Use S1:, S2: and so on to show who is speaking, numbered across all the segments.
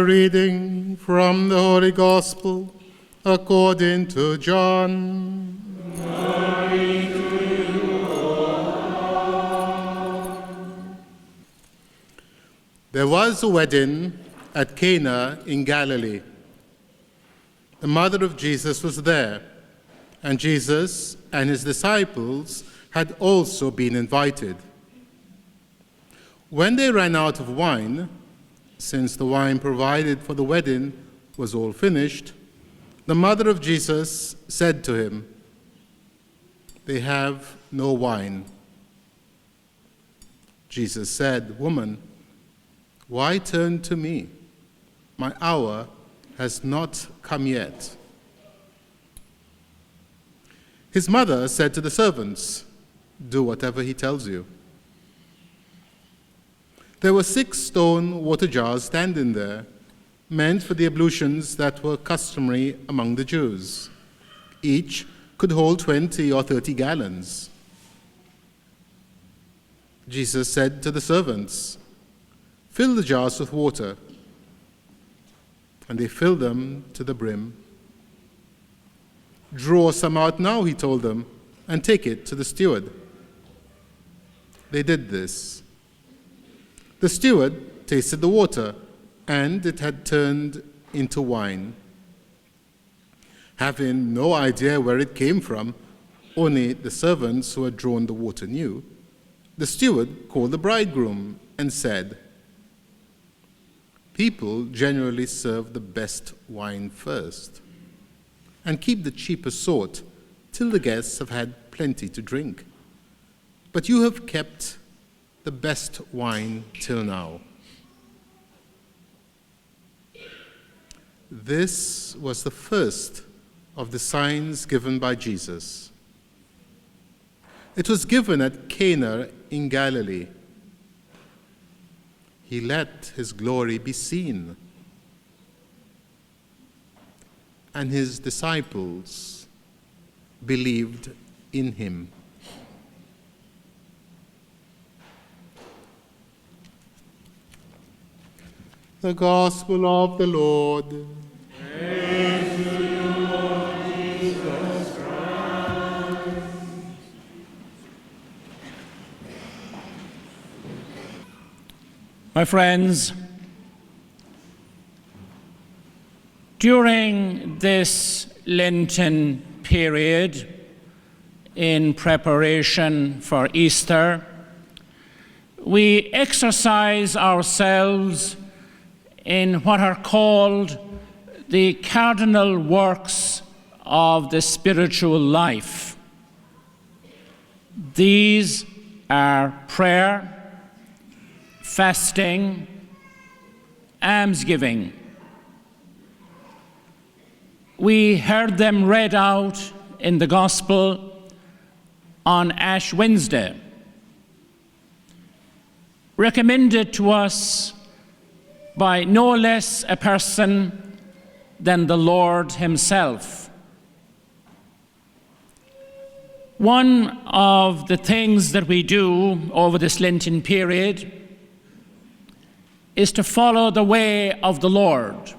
S1: reading from the Holy Gospel according to John.
S2: Glory to you, O Lord.
S1: There was a wedding at Cana in Galilee. The mother of Jesus was there, and Jesus and his disciples had also been invited. When they ran out of wine, since the wine provided for the wedding was all finished, the mother of Jesus said to him, "They have no wine." Jesus said, "Woman, why turn to me? My hour has not come yet." His mother said to the servants, "Do whatever he tells you." There were 6 stone water jars standing there, meant for the ablutions that were customary among the Jews. Each could hold 20 or 30 gallons. Jesus said to the servants, "Fill the jars with water." And they filled them to the brim. "Draw some out now," he told them, "and take it to the steward." They did this. The steward tasted the water, and it had turned into wine. Having no idea where it came from, only the servants who had drawn the water knew, the steward called the bridegroom and said, "People generally serve the best wine first, and keep the cheaper sort till the guests have had plenty to drink. But you have kept the best wine till now." This was the first of the signs given by Jesus. It was given at Cana in Galilee. He let his glory be seen, and his disciples believed in him. The Gospel of the Lord.
S2: Praise to you, Lord Jesus Christ.
S3: My friends, during this Lenten period in preparation for Easter, we exercise ourselves in what are called the cardinal works of the spiritual life. These are prayer, fasting, almsgiving. We heard them read out in the Gospel on Ash Wednesday, recommended to us by no less a person than the Lord himself. One of the things that we do over this Lenten period is to follow the way of the Lord.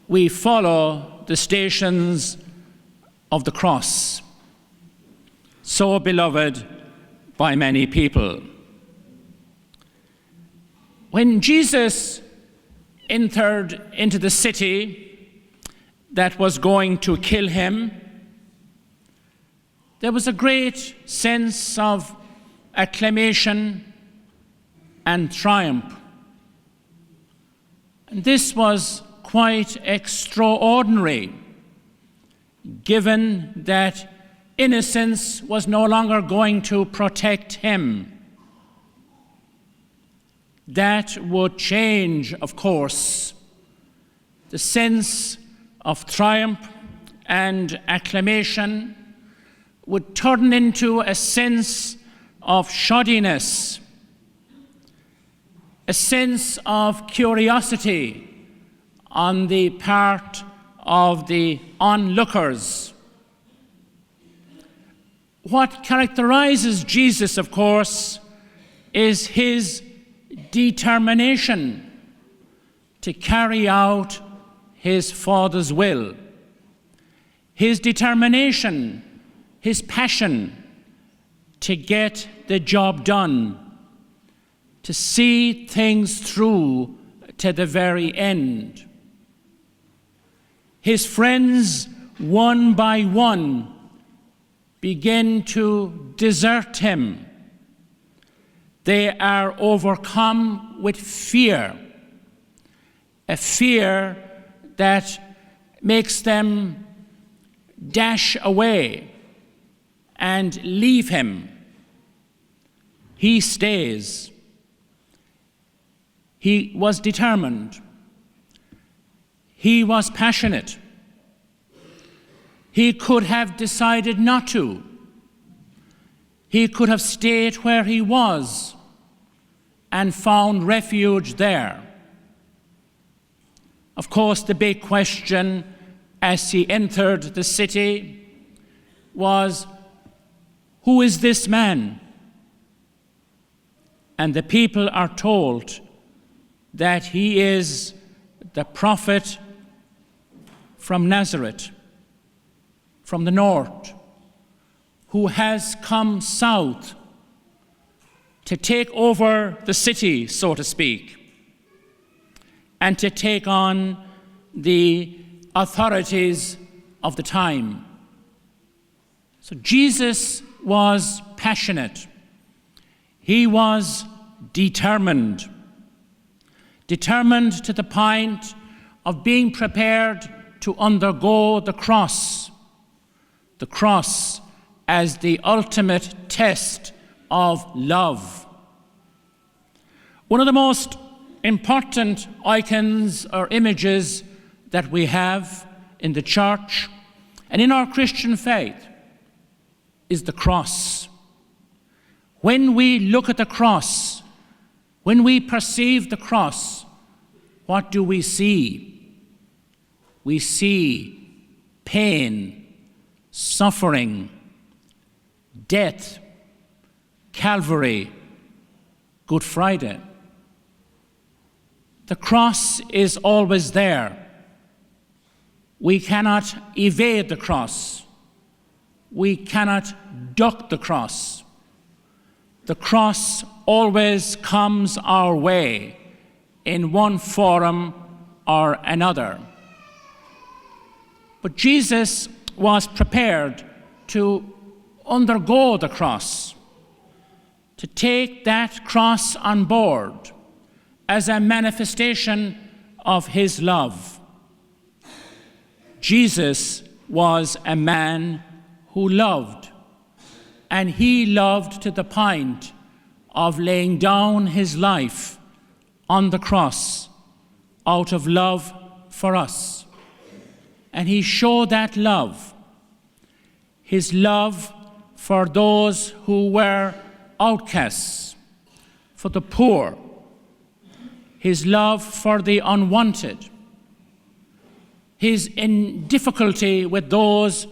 S3: We follow the stations of the cross, so beloved by many people. When Jesus entered into the city that was going to kill him, there was a great sense of acclamation and triumph. And this was quite extraordinary, given that innocence was no longer going to protect him. That would change, of course. The sense of triumph and acclamation would turn into a sense of shoddiness, a sense of curiosity on the part of the onlookers. What characterizes Jesus, of course, is his determination to carry out his Father's will. His determination, his passion to get the job done, to see things through to the very end. His friends, one by one, begin to desert him. They are overcome with fear, a fear that makes them dash away and leave him. He stays. He was determined. He was passionate. He could have decided not to. He could have stayed where he was and found refuge there. Of course, the big question as he entered the city was, who is this man? And the people are told that he is the prophet from Nazareth, from the north, who has come south to take over the city, so to speak, and to take on the authorities of the time. So Jesus was passionate. He was determined to the point of being prepared to undergo the cross as the ultimate test of love. One of the most important icons or images that we have in the church and in our Christian faith is the cross. When we look at the cross, when we perceive the cross, what do we see? We see pain, suffering, death, Calvary, Good Friday. The cross is always there. We cannot evade the cross. We cannot duck the cross. The cross always comes our way in one form or another. But Jesus was prepared to undergo the cross, to take that cross on board as a manifestation of his love. Jesus was a man who loved, and he loved to the point of laying down his life on the cross out of love for us. And he showed that love, his love for those who were outcasts, for the poor, his love for the unwanted, his difficulty with those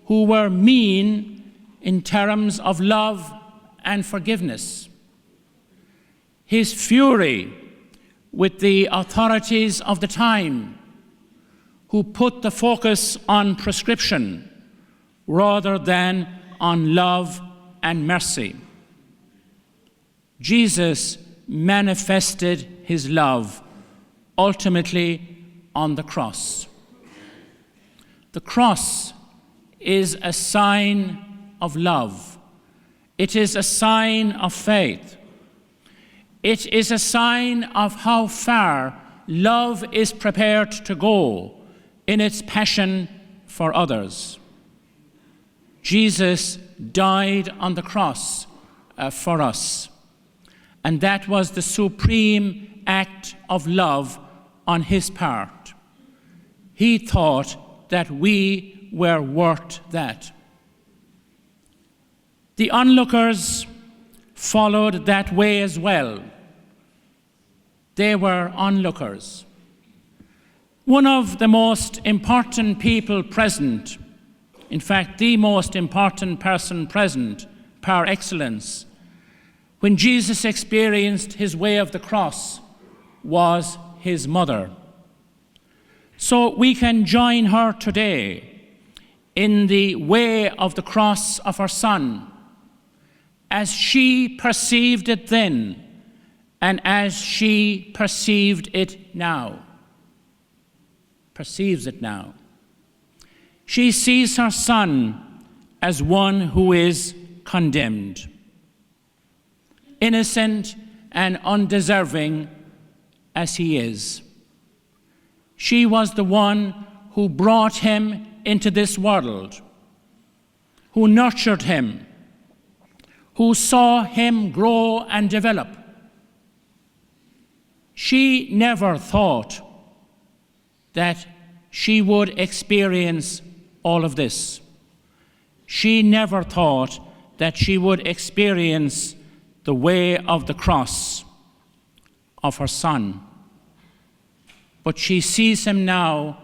S3: who were mean in terms of love and forgiveness, his fury with the authorities of the time who put the focus on prescription rather than on love and mercy. Jesus manifested his love ultimately on the cross. The cross is a sign of love. It is a sign of faith. It is a sign of how far love is prepared to go in its passion for others. Jesus died on the cross for us, and that was the supreme act of love on his part. He thought that we were worth that. The onlookers followed that way as well. They were onlookers. One of the most important people present, in fact, the most important person present par excellence, when Jesus experienced his way of the cross, was his mother. So we can join her today in the way of the cross of her Son, as she perceived it then and as she perceived it now. Perceives it now. She sees her Son as one who is condemned, innocent and undeserving as he is. She was the one who brought him into this world, who nurtured him, who saw him grow and develop. She never thought that she would experience all of this. She never thought that she would experience the way of the cross of her Son. But she sees him now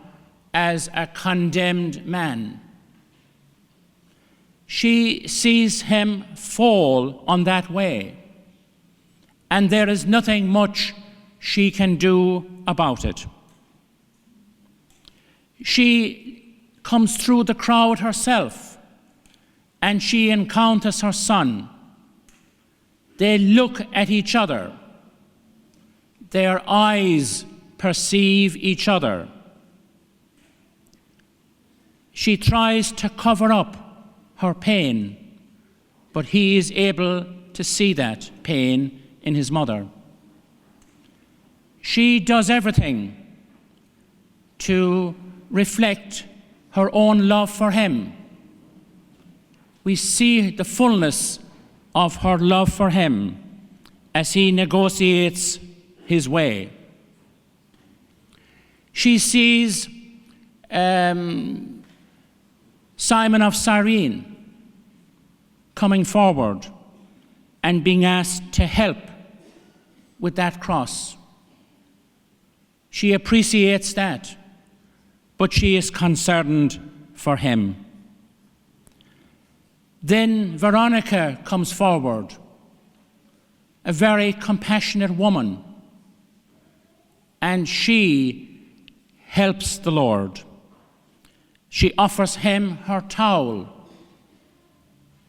S3: as a condemned man. She sees him fall on that way, and there is nothing much she can do about it. She comes through the crowd herself, and she encounters her Son. They look at each other. Their eyes perceive each other. She tries to cover up her pain, but he is able to see that pain in his mother. She does everything to reflect her own love for him. We see the fullness of her love for him as he negotiates his way. She sees Simon of Cyrene coming forward and being asked to help with that cross. She appreciates that, but she is concerned for him. Then Veronica comes forward, a very compassionate woman, and she helps the Lord. She offers him her towel,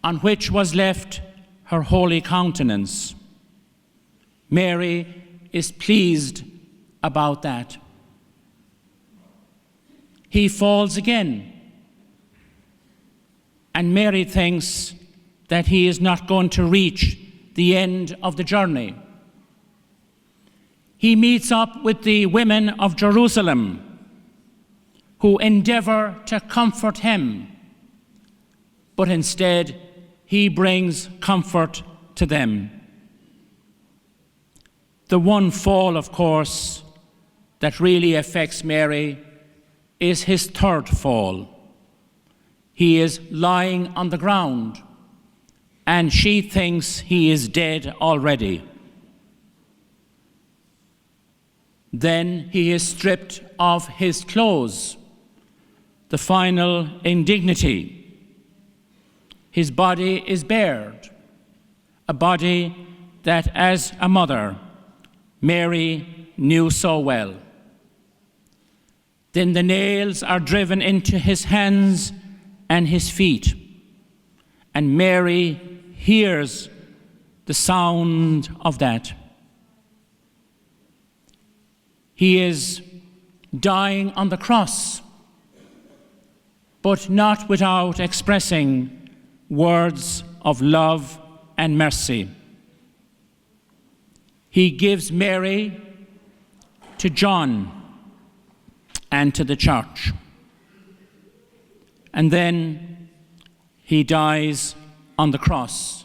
S3: on which was left her holy countenance. Mary is pleased about that. He falls again, and Mary thinks that he is not going to reach the end of the journey. He meets up with the women of Jerusalem, who endeavor to comfort him, but instead he brings comfort to them. The one fall, of course, that really affects Mary is his third fall. He is lying on the ground, and she thinks he is dead already. Then he is stripped of his clothes, the final indignity. His body is bared, a body that, as a mother, Mary knew so well. Then the nails are driven into his hands and his feet, and Mary hears the sound of that. He is dying on the cross, but not without expressing words of love and mercy. He gives Mary to John and to the church. And then he dies on the cross.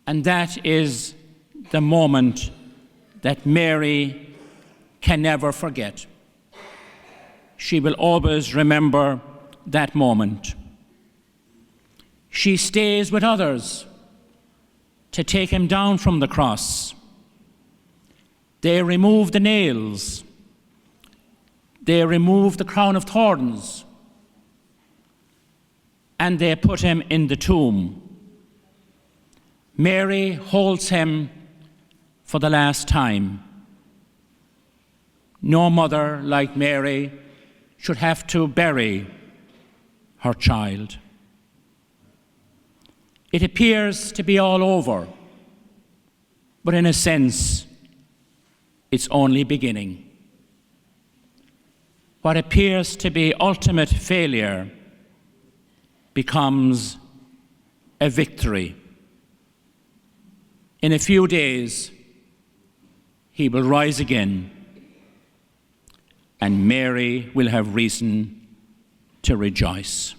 S3: And that is the moment that Mary can never forget. She will always remember that moment. She stays with others to take him down from the cross. They remove the nails. They remove the crown of thorns. And they put him in the tomb. Mary holds him for the last time. No mother like Mary should have to bury her child. It appears to be all over, but in a sense, it's only beginning. What appears to be ultimate failure becomes a victory. In a few days, he will rise again, and Mary will have reason to rejoice.